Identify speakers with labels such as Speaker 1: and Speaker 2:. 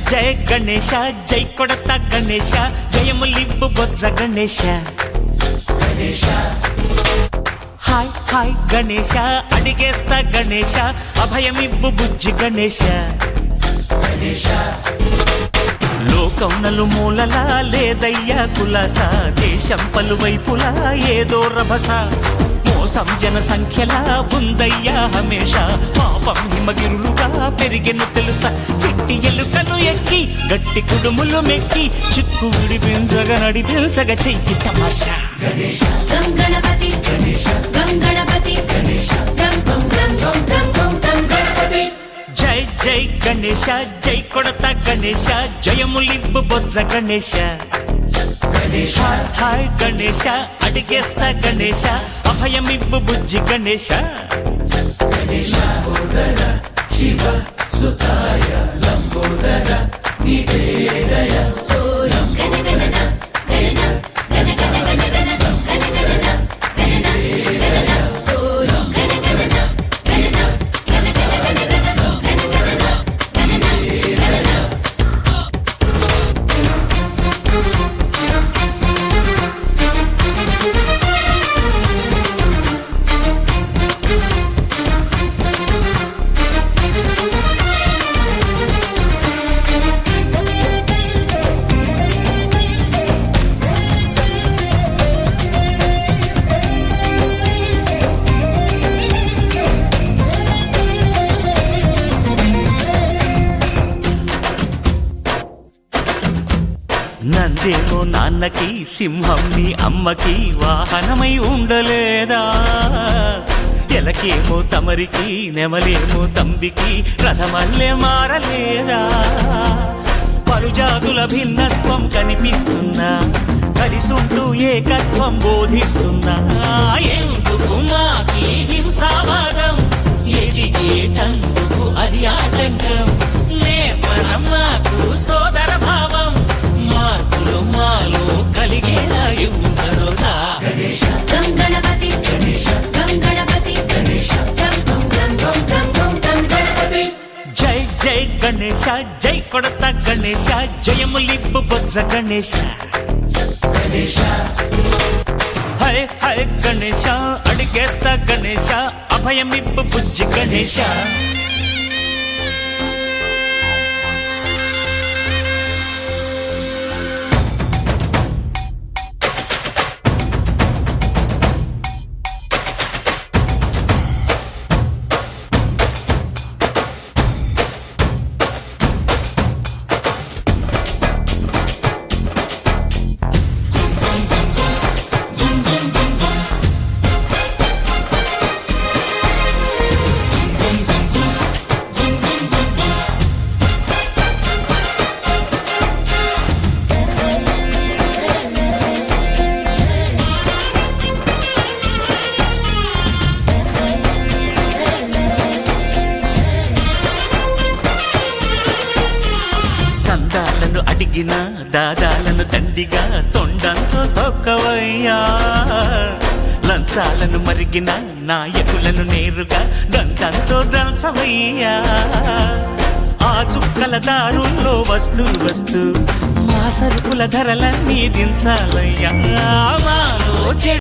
Speaker 1: జయ గణేశ జై కొడత గణేశ జయములివ్వు బొజ్జ Ganesha hi hi Ganesha అడిగేస్తా Ganesha అభయమివ్వు బుజ్జి గణేశ లోకం నలుమూలలా లేదయ్యా కులాస దేశం పలువైపులా ఏదో రభస మోసం జన సంఖ్యలా ఉందయ్యా హమేష పాపం హిమగిరులుగా పెరిగెను తెలుసా చిట్టి ఎలుకలు ఎక్కి గట్టి కుడుములు మెక్కి చిక్కు విడిపించగా నడిపించగా చెయ్యి తమాషా
Speaker 2: గం గణపతి గం గణపతి గం గం గం గం గం గం గణపతి
Speaker 1: జై జై గణేశ జై కొడత గణేశ జయములివ్వు బొజ్జ గణేశ హాయ్ గణేశ అడిగేస్తా గణేశ అభయమివ్వు బుజ్జి గణేశ
Speaker 3: శివ సుతాయ లంబోదర నివేదయ
Speaker 2: గణగణన గణన గణ గణ గణ గణ గణగణన గణన గణన గణగణన గణన గణ గణ గణ గణ గణగణన గణన గణన
Speaker 1: నందేమో నాన్నకి సింహం నీ అమ్మకి వాహనమై ఉండలేదా ఎలకేమో తమరికి నెమలేమో తంబికి రథమల్లే మారలేదా పలుజాతుల భిన్నత్వం కనిపిస్తున్నా కలిసుంటూ ఏకత్వం బోధిస్తున్నా ఎందుకు మాకి హింసావాదం ఎదిగేటందుకు అది ఆటంకం నేపరం మాకు సోదర భావం మార్పులు మాలో కలిగేలా భరోసా
Speaker 2: గం గణపతి గం గణపతి గం గం గం గం గం గం గణపతి
Speaker 1: జై జై గణేశ జై కొడత గణేశ జయములివ్వు బొజ్జ గణేశ హై హై గణేశ అడిగేస్తా గణేశ అభయమివ్వు బుజ్జి గణేశ సందాలను అడిగిన దాదాలను దండిగా తొండంతో తొక్కవయ్యా లంచాలను మరిగిన నాయకులను నేరుగా దంతంతో దంచవయ్యా ఆ చుక్కల దారుల్లో వస్తూ వస్తూ మా సరుకుల ధరలన్నీ దించాలయ్యా మాలో